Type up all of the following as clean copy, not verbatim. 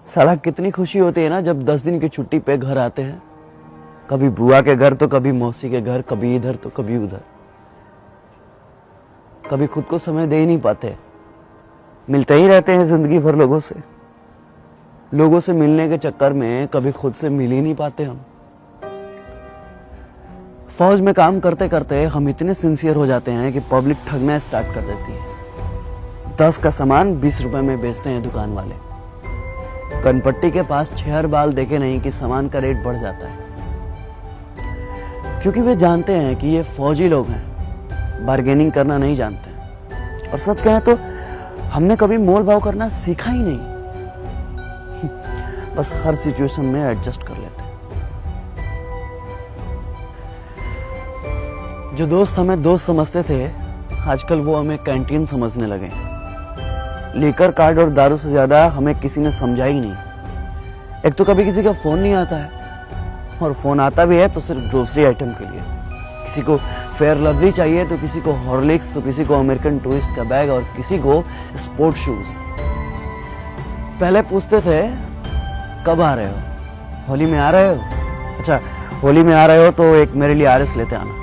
साला कितनी खुशी होती है ना जब 10 दिन की छुट्टी पे घर आते हैं। कभी बुआ के घर तो कभी मौसी के घर, कभी इधर तो कभी उधर। कभी खुद को समय दे ही नहीं पाते, मिलते ही रहते हैं जिंदगी भर लोगों से। लोगों से मिलने के चक्कर में कभी खुद से मिल ही नहीं पाते हम। फौज में काम करते करते हम इतने सिंसियर हो जाते हैं कि पब्लिक ठगना स्टार्ट कर देती है। 10 का सामान 20 रुपए में बेचते हैं दुकान वाले। कनपट्टी के पास 6 बाल देखे नहीं कि सामान का रेट बढ़ जाता है, क्योंकि वे जानते हैं कि ये फौजी लोग हैं, बार्गेनिंग करना नहीं जानते हैं। और सच कहें तो हमने कभी मोल भाव करना सीखा ही नहीं। बस हर सिचुएशन में एडजस्ट कर लेते हैं। जो दोस्त हमें दोस्त समझते थे, आजकल वो हमें कैंटीन समझने लगे हैं। लेकर कार्ड और दारू से ज्यादा हमें किसी ने समझा ही नहीं। एक तो कभी किसी का फोन नहीं आता है, और फोन आता भी है तो सिर्फ ग्रोसरी आइटम के लिए। किसी को फेयर लवली चाहिए तो किसी को हॉर्लिक्स, तो किसी को अमेरिकन टूरिस्ट का बैग और किसी को स्पोर्ट शूज। पहले पूछते थे कब आ रहे हो, होली में आ रहे हो? अच्छा, होली में आ रहे हो तो एक मेरे लिए आरएस लेते आना।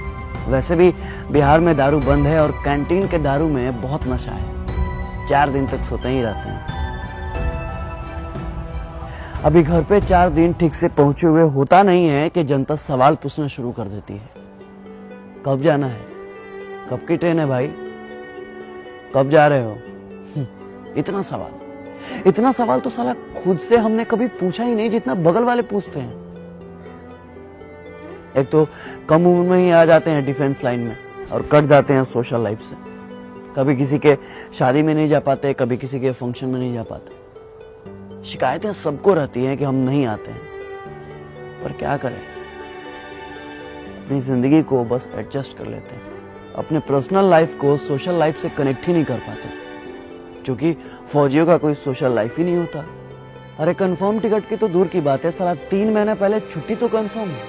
वैसे भी बिहार में दारू बंद है और कैंटीन के दारू में बहुत नशा है। 4 दिन तक सोते ही रहते हैं। अभी घर पे 4 दिन ठीक से पहुंचे हुए होता नहीं है कि जनता सवाल पूछना शुरू कर देती है। कब जाना है? कब की ट्रेन है भाई? कब जा रहे हो? इतना सवाल तो साला खुद से हमने कभी पूछा ही नहीं जितना बगल वाले पूछते हैं। एक तो कम उम्र में ही आ जाते हैं डिफेंस लाइन में और कट जाते हैं सोशल लाइफ से। कभी किसी के शादी में नहीं जा पाते, कभी किसी के फंक्शन में नहीं जा पाते। शिकायतें सबको रहती हैं कि हम नहीं आते हैं, पर क्या करें, अपनी जिंदगी को बस एडजस्ट कर लेते हैं। अपने पर्सनल लाइफ को सोशल लाइफ से कनेक्ट ही नहीं कर पाते, क्योंकि फौजियों का कोई सोशल लाइफ ही नहीं होता। अरे कंफर्म टिकट की तो दूर की बात है, साला 3 महीने पहले छुट्टी तो कंफर्म है।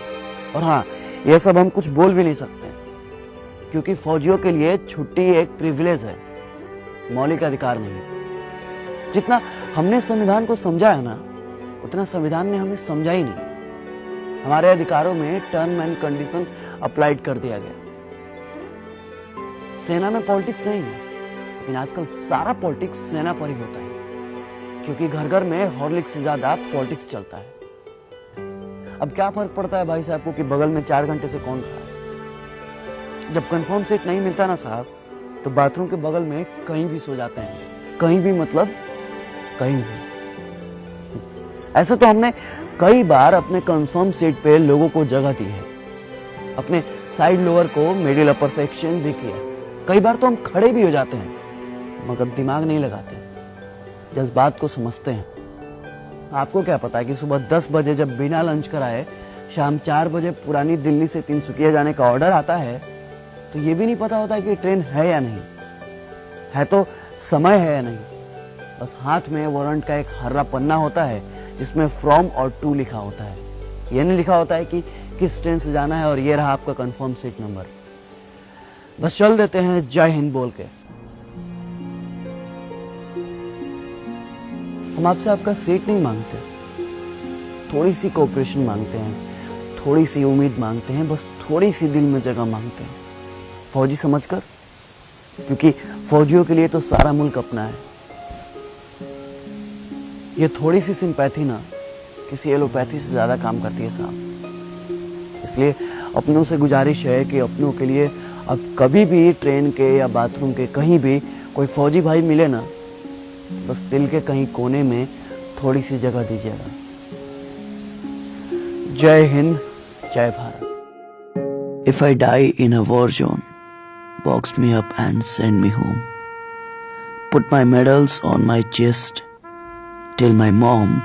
और हाँ, यह सब हम कुछ बोल भी नहीं सकते, क्योंकि फौजियों के लिए छुट्टी एक प्रिविलेज है, मौलिक अधिकार नहीं। जितना हमने संविधान को समझा है ना, उतना संविधान ने हमें समझा ही नहीं। हमारे अधिकारों में टर्म एंड कंडीशन अप्लाइड कर दिया गया। सेना में पॉलिटिक्स नहीं है, लेकिन आजकल सारा पॉलिटिक्स सेना पर ही होता है, क्योंकि घर घर में हॉर्लिक्स से ज्यादा पॉलिटिक्स चलता है। अब क्या फर्क पड़ता है भाई साहब को कि बगल में 4 घंटे से कौन खड़ा है? जब कंफर्म सीट नहीं मिलता ना साहब, तो बाथरूम के बगल में कहीं भी सो जाते हैं। कहीं भी मतलब कहीं भी। ऐसे तो हमने कई बार अपने कंफर्म सीट पे लोगों को जगह दी है, अपने साइड लोअर को मिडिल अपर पे एक्सचेंज भी किया। कई बार तो हम खड़े भी हो जाते हैं, मगर दिमाग नहीं लगाते, जज्बात को समझते हैं। आपको क्या पता है कि सुबह 10 बजे जब बिना लंच कराए शाम 4 बजे पुरानी दिल्ली से तिनसुकिया जाने का ऑर्डर आता है, तो ये भी नहीं पता होता है कि ट्रेन है या नहीं है, तो समय है या नहीं। बस हाथ में वारंट का एक हर्रा पन्ना होता है जिसमें फ्रॉम और टू लिखा होता है। ये नहीं लिखा होता है कि किस ट्रेन से जाना है और ये रहा आपका कंफर्म सीट नंबर। बस चल देते हैं जय हिंद बोल के। हम आपसे आपका सीट नहीं मांगते, थोड़ी सी कोऑपरेशन मांगते हैं, थोड़ी सी उम्मीद मांगते हैं, बस थोड़ी सी दिल में जगह मांगते हैं, फौजी समझकर। क्योंकि फौजियों के लिए तो सारा मुल्क अपना है। ये थोड़ी सी सिंपैथी ना किसी एलोपैथी से ज्यादा काम करती है साहब। इसलिए अपनों से गुजारिश है कि अपनों के लिए अब कभी भी ट्रेन के या बाथरूम के कहीं भी कोई फौजी भाई मिले ना, बस दिल के कहीं कोने में थोड़ी सी जगह दीजिएगा। जय हिंद, जय Bharat. If I die in a war zone, box me up and send me home. Put my medals on my chest till my mom